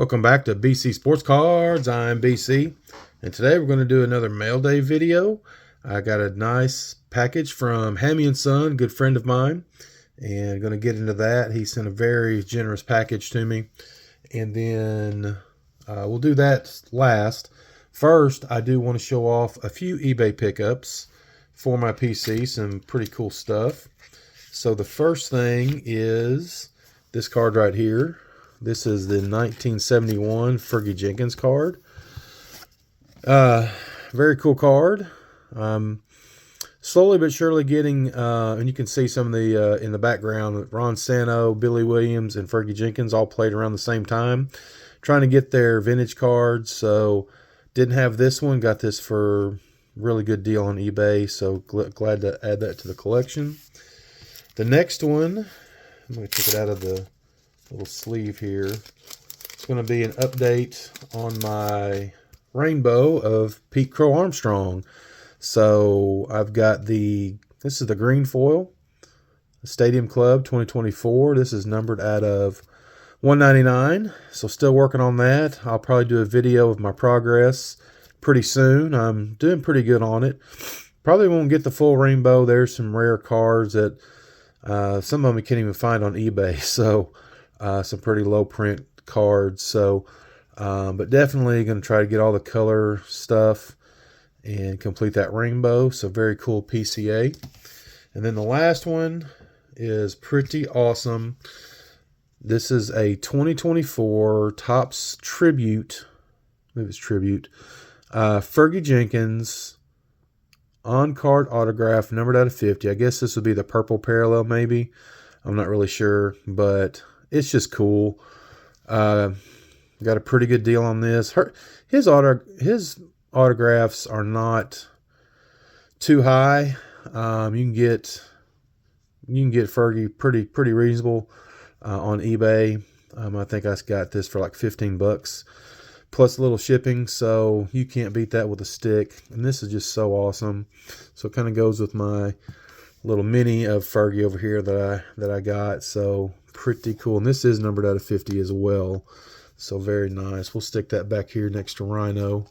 Welcome back to BC Sports Cards. I'm BC, and today we're going to do another mail day video. I got a nice package from Hammy & Son, good friend of mine, and going to get into that. He sent a very generous package to me, and then we'll do that last. First, I do want to show off a few eBay pickups for my PC, some pretty cool stuff. So the first thing is this card right here. This is the 1971 Fergie Jenkins card. Very cool card. Slowly but surely getting, and you can see some of the in the background, Ron Santo, Billy Williams, and Fergie Jenkins all played around the same time, trying to get their vintage cards. So didn't have this one, got this for a really good deal on eBay. So glad to add that to the collection. The next one, I'm going to take it out of the little sleeve here. It's going to be an update on my rainbow of Pete Crow Armstrong. So I've got this is the green foil, Stadium Club 2024. This is numbered out of 199. So still working on that. I'll probably do a video of my progress pretty soon. I'm doing pretty good on it. Probably won't get the full rainbow. There's some rare cards that some of them you can't even find on eBay. So some pretty low print cards. So, but definitely going to try to get all the color stuff and complete that rainbow. So very cool PCA. And then the last one is pretty awesome. This is a 2024 Topps Tribute. Maybe it's Tribute. Fergie Jenkins on-card autograph, numbered out of 50. I guess this would be the purple parallel, maybe. I'm not really sure, but it's just cool. Got a pretty good deal on this. His autographs are not too high. You can get Fergie pretty reasonable on eBay. I think I got this for like $15 plus a little shipping, so you can't beat that with a stick. And this is just so awesome. So it kind of goes with my little mini of Fergie over here that I got. So pretty cool. And this is numbered out of 50 as well. So very nice. We'll stick that back here next to Rhino.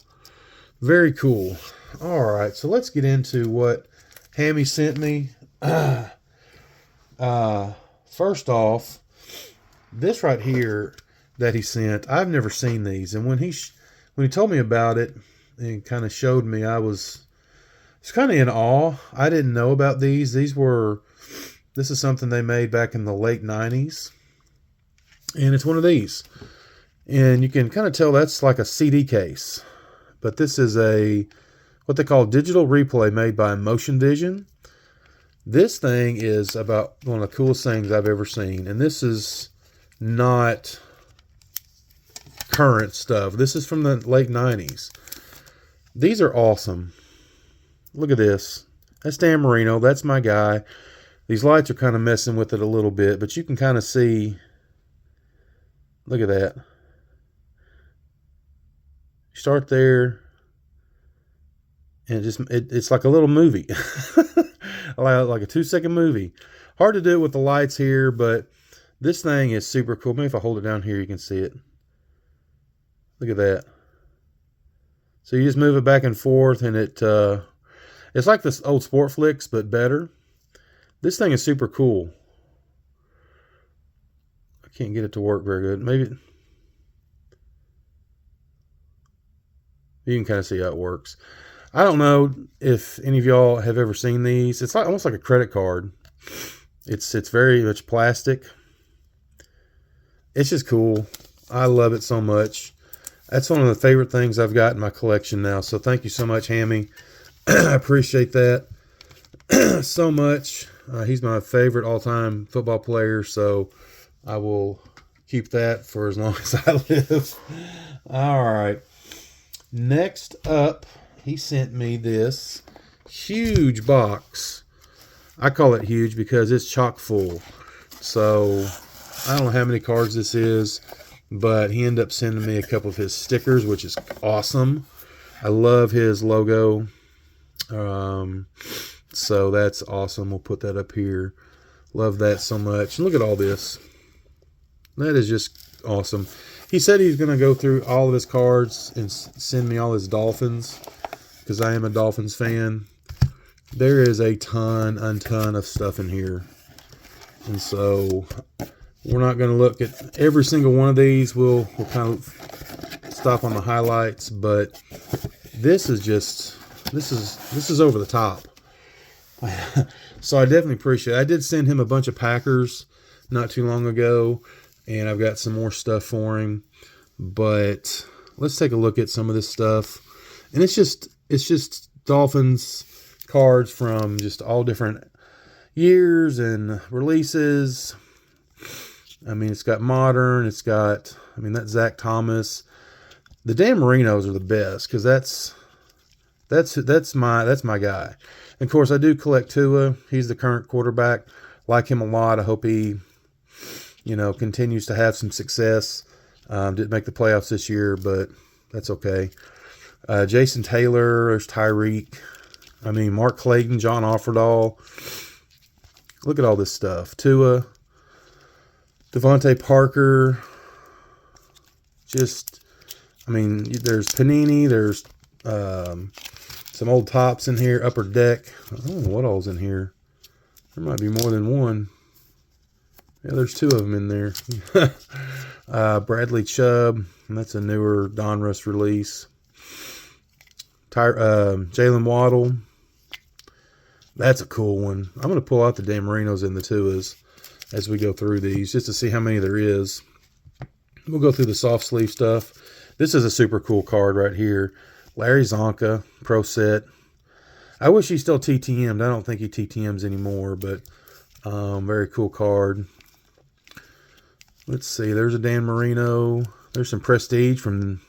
Very cool. All right, so let's get into what Hammy sent me. First off, this right here that he sent, I've never seen these. And when he told me about it and kind of showed me, I was kind of in awe. I didn't know about these. This is something they made back in the late 90s. And it's one of these. And you can kind of tell that's like a CD case. But this is what they call digital replay made by Motion Vision. This thing is about one of the coolest things I've ever seen. And this is not current stuff. This is from the late 90s. These are awesome. Look at this. That's Dan Marino. That's my guy. These lights are kind of messing with it a little bit, but you can kind of see. Look at that. You start there, and it's like a little movie. like a 2-second movie. Hard to do it with the lights here, but this thing is super cool. Maybe if I hold it down here, you can see it. Look at that. So you just move it back and forth, and it's like this old sport flicks, but better. This thing is super cool. I can't get it to work very good. Maybe you can kind of see how it works. I don't know if any of y'all have ever seen these. It's like almost like a credit card. It's very much plastic. It's just cool. I love it so much. That's one of the favorite things I've got in my collection now. So thank you so much, Hammy. I appreciate that so much. He's my favorite all-time football player, so I will keep that for as long as I live. All right. Next up, he sent me this huge box. I call it huge because it's chock full. So I don't know how many cards this is, but he ended up sending me a couple of his stickers, which is awesome. I love his logo. So that's awesome. We'll put that up here. Love that so much. And look at all this. That is just awesome. he said he's going to go through all of his cards and send me all his Dolphins, because I am a Dolphins fan. There is a ton of stuff in here. And so we're not going to look at every single one of these. We'll kind of stop on the highlights, but this is over the top. So I definitely appreciate it. I did send him a bunch of Packers not too long ago, and I've got some more stuff for him. But let's take a look at some of this stuff. And it's just Dolphins cards from just all different years and releases. I mean, it's got modern. It's got, I mean, that's Zach Thomas. The Dan Marinos are the best, because that's my guy. And of course, I do collect Tua. He's the current quarterback. Like him a lot. I hope he, continues to have some success. Didn't make the playoffs this year, but that's okay. Jason Taylor, there's Tyreek. I mean, Mark Clayton, John Offerdahl. Look at all this stuff. Tua, Devontae Parker. There's Panini. There's some old tops in here. Upper Deck. I don't know what all's in here. There might be more than one. Yeah, there's two of them in there. Bradley Chubb. And that's a newer Donruss release. Jalen Waddle. That's a cool one. I'm going to pull out the Dan Marinos and the Tuas as we go through these, just to see how many there is. We'll go through the soft sleeve stuff. This is a super cool card right here. Larry Zonka, Pro Set. I wish he still TTM'd. I don't think he TTMs anymore, but very cool card. Let's see. There's a Dan Marino. There's some Prestige from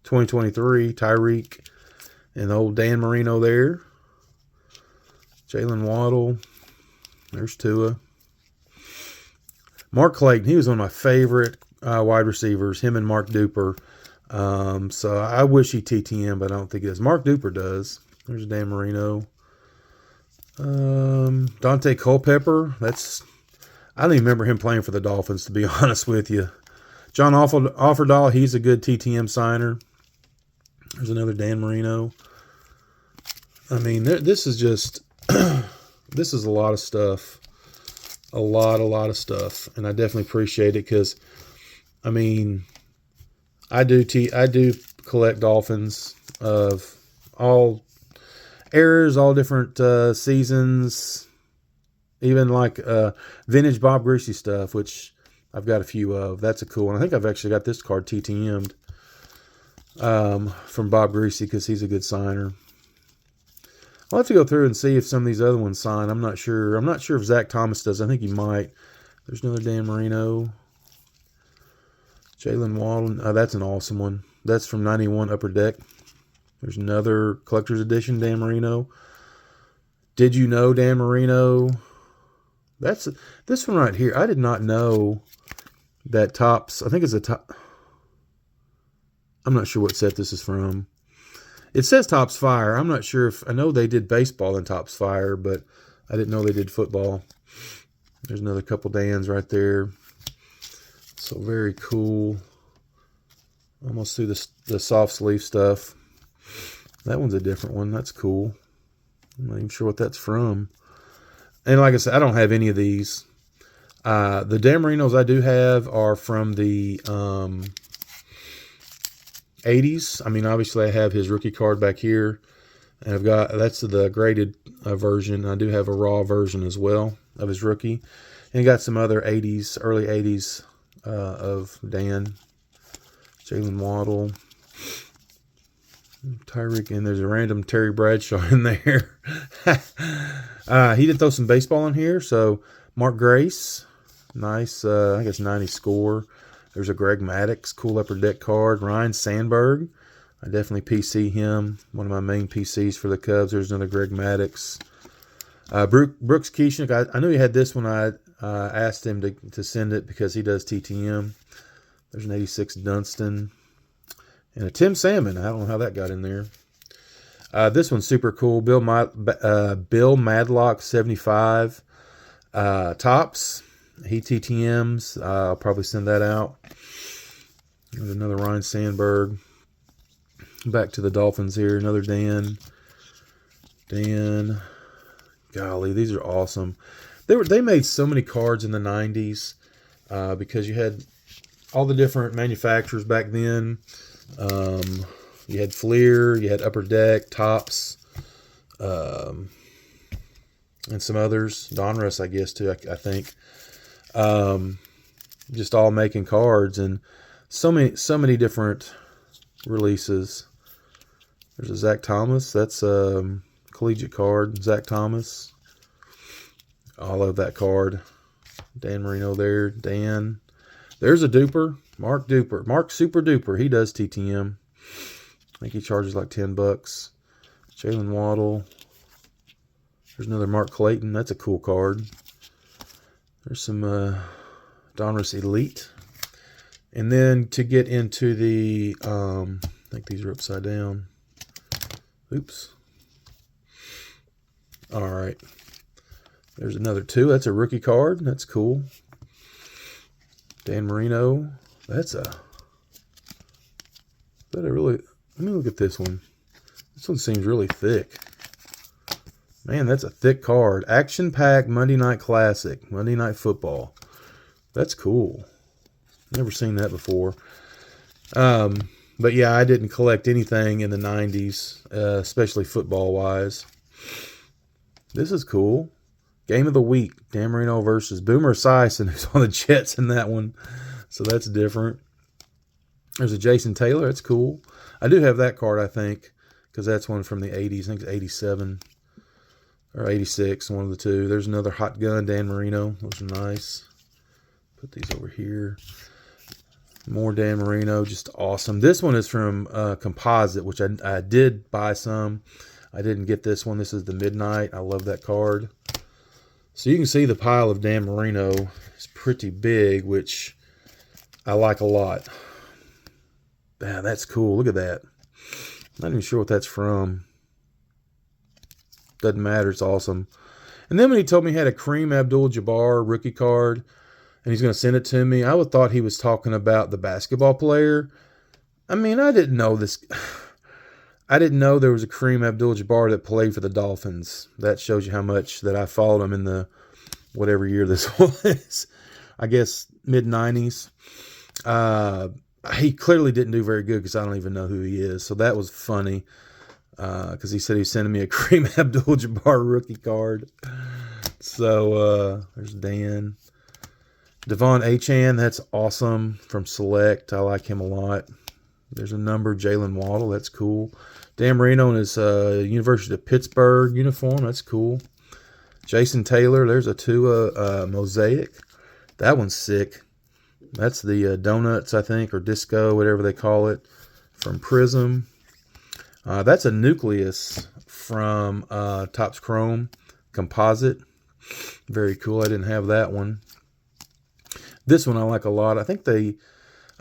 2023. Tyreek and the old Dan Marino there. Jalen Waddle. There's Tua. Mark Clayton. He was one of my favorite wide receivers. Him and Mark Duper. So I wish he TTM, but I don't think he does. Mark Duper does. There's Dan Marino. Dante Culpepper. I don't even remember him playing for the Dolphins, to be honest with you. John Offerdahl. He's a good TTM signer. There's another Dan Marino. I mean, this is just this is a lot of stuff. A lot of stuff, and I definitely appreciate it, because I mean, I do collect Dolphins of all eras, all different seasons, even like vintage Bob Greasy stuff, which I've got a few of. That's a cool one. I think I've actually got this card TTM'd from Bob Greasy, because he's a good signer. I'll have to go through and see if some of these other ones sign. I'm not sure. I'm not sure if Zach Thomas does. I think he might. There's another Dan Marino. Jalen Waddle. That's an awesome one. That's from 91 Upper Deck. There's another collector's edition Dan Marino. Did you know Dan Marino? That's this one right here. I did not know that Topps. I think it's a top. I'm not sure what set this is from. It says Topps Fire. I'm not sure if... I know they did baseball in Topps Fire, but I didn't know they did football. There's another couple Dans right there. So very cool. Almost through the soft sleeve stuff. That one's a different one. That's cool. I'm not even sure what that's from. And like I said, I don't have any of these. The Dan Marinos I do have are from the... 80s. I mean, obviously I have his rookie card back here, and I've got, that's the graded version. I do have a raw version as well of his rookie, and got some other 80s, early 80s of Dan. Jalen Waddle, Tyreek, and there's a random Terry Bradshaw in there. He did throw some baseball in here. So Mark Grace, nice, I guess 90 score. There's a Greg Maddux, cool Upper Deck card. Ryan Sandberg, I definitely PC him. One of my main PCs for the Cubs. There's another Greg Maddux. Brooks Keshnick, I knew he had this one. I asked him to send it because he does TTM. There's an 86 Dunston. And a Tim Salmon. I don't know how that got in there. This one's super cool. Bill Madlock 75. Topps. He TTMs. I'll probably send that out. There's another Ryan Sandberg. Back to the Dolphins here. Another Dan. Golly, these are awesome. They made so many cards in the 90s because you had all the different manufacturers back then. You had Fleer, you had Upper Deck, Topps, and some others. Donruss, I guess, too, I think. Just all making cards, and so many different releases. There's a Zach Thomas. That's a collegiate card. Zach Thomas. I love that card. Dan Marino there. Dan. There's a duper. Mark Duper. Mark Super Duper. He does TTM. I think he charges like $10. Jalen Waddle. There's another Mark Clayton. That's a cool card. There's some Donruss Elite. And then to get into the, I think these are upside down. Oops. All right. There's another 2. That's a rookie card. That's cool. Dan Marino. That's a really, let me look at this one. This one seems really thick. Man, that's a thick card. Action Pack Monday Night Classic. Monday Night Football. That's cool. Never seen that before. But yeah, I didn't collect anything in the 90s, especially football-wise. This is cool. Game of the week. Dan Marino versus Boomer Esiason, who's on the Jets in that one. So that's different. There's a Jason Taylor. That's cool. I do have that card, I think, because that's one from the 80s. I think it's 87 or 86, one of the two. There's another Hot Gun Dan Marino. Those are nice. Put these over here. More Dan Marino, just awesome. This one is from Composite, which I did buy some. I didn't get this one. This is the Midnight. I love that card. So you can see the pile of Dan Marino is pretty big, which I like a lot. Man, that's cool. Look at that. Not even sure what that's from. Doesn't matter. It's awesome. And then when he told me he had a Kareem Abdul-Jabbar rookie card, and he's going to send it to me, I would thought he was talking about the basketball player. I mean, I didn't know this. I didn't know there was a Kareem Abdul-Jabbar that played for the Dolphins. That shows you how much that I followed him in the whatever year this was. I guess mid-90s. He clearly didn't do very good because I don't even know who he is. So that was funny because he said he was sending me a Kareem Abdul-Jabbar rookie card. So there's Dan. Devon Achane, that's awesome from Select. I like him a lot. There's a number, Jalen Waddle, that's cool. Dan Marino in his University of Pittsburgh uniform, that's cool. Jason Taylor, there's a Tua Mosaic. That one's sick. That's the Donuts, I think, or Disco, whatever they call it, from Prism. That's a Nucleus from Topps Chrome Composite. Very cool. I didn't have that one. This one I like a lot. I think I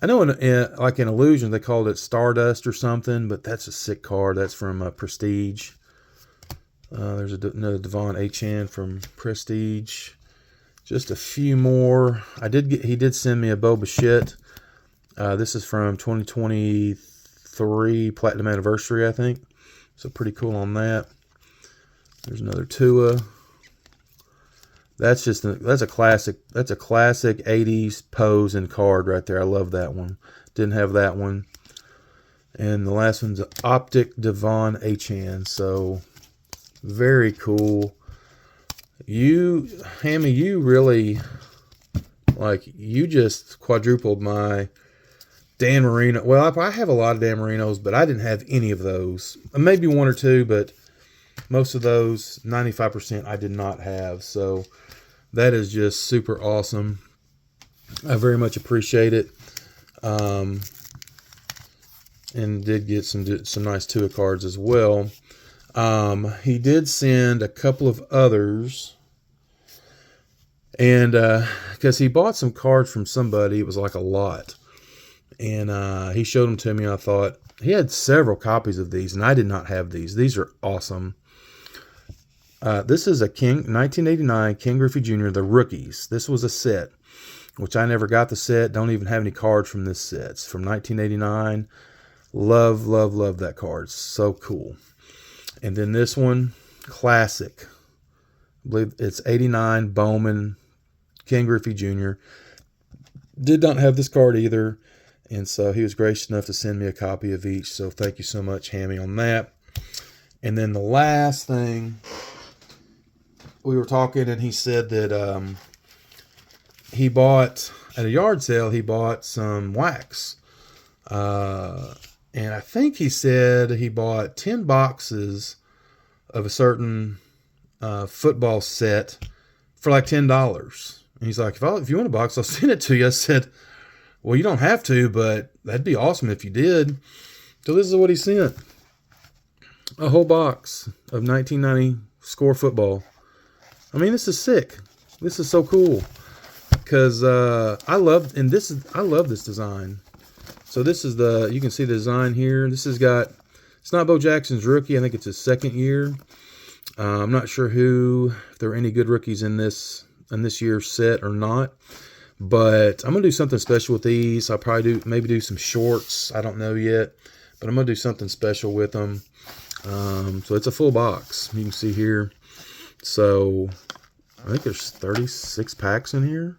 know like in Illusion they called it Stardust or something, but that's a sick card. That's from Prestige. There's another Devon Achane from Prestige. Just a few more. He did send me a Bo Bichette. This is from 2023 Platinum Anniversary, I think. So pretty cool on that. There's another Tua. That's a classic. That's a classic 80s pose and card right there. I love that one. Didn't have that one. And the last one's Optic Devon Achane. So very cool. Hammy, you really you just quadrupled my Dan Marino. Well, I have a lot of Dan Marinos, but I didn't have any of those. Maybe one or two, but most of those, 95%, I did not have. So that is just super awesome. I very much appreciate it. And did get some nice Tua cards as well. He did send a couple of others. And because he bought some cards from somebody, it was like a lot. And he showed them to me. I thought he had several copies of these, and I did not have these. These are awesome. This is a 1989 King Griffey Jr., the rookies. This was a set. which I never got the set. Don't even have any cards from this set. It's from 1989. Love, love, love that card. So cool. And then this one, classic. I believe it's 89 Bowman, Ken Griffey Jr. Did not have this card either. And so he was gracious enough to send me a copy of each. So thank you so much, Hammy, on that. And then the last thing, we were talking and he said that he bought, at a yard sale, he bought some wax. And I think he said he bought 10 boxes of a certain football set for like $10. And he's like, if you want a box, I'll send it to you. I said, well, you don't have to, but that'd be awesome if you did. So this is what he sent. A whole box of 1990 Score football. I mean, this is sick. This is so cool. Because I love this design. So this is you can see the design here. This has got, it's not Bo Jackson's rookie. I think it's his second year. I'm not sure if there are any good rookies in this year's set or not. But I'm going to do something special with these. I'll probably maybe do some shorts. I don't know yet. But I'm going to do something special with them. So it's a full box. You can see here. So I think there's 36 packs in here.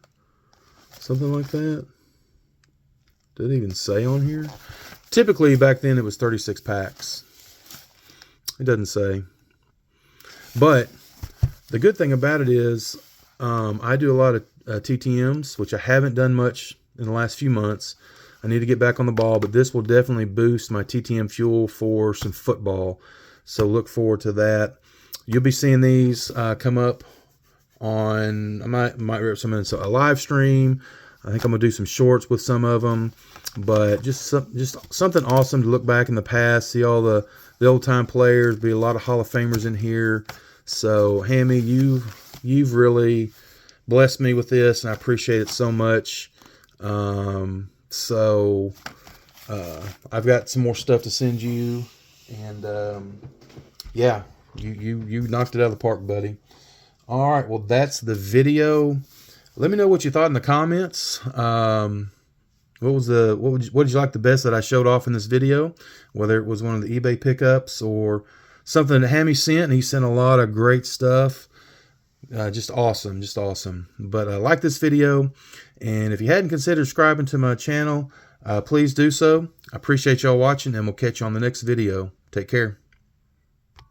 Something like that. Did it even say on here? Typically, back then, it was 36 packs. It doesn't say. But the good thing about it is I do a lot of TTMs, which I haven't done much in the last few months. I need to get back on the ball, but this will definitely boost my TTM fuel for some football. So look forward to that. You'll be seeing these come up on, I might rip some in a live stream. I think I'm going to do some shorts with some of them. But just something awesome to look back in the past, see all the old-time players, be a lot of Hall of Famers in here. So, Hammy, you've really blessed me with this, and I appreciate it so much. So, I've got some more stuff to send you. And, yeah, you knocked it out of the park, buddy. All right, well, that's the video. Let me know what you thought in the comments. What did you like the best that I showed off in this video? Whether it was one of the eBay pickups or something that Hammy sent. And he sent a lot of great stuff. Just awesome, just awesome. But like this video, and if you hadn't considered subscribing to my channel, please do so. I appreciate y'all watching, and we'll catch you on the next video. Take care.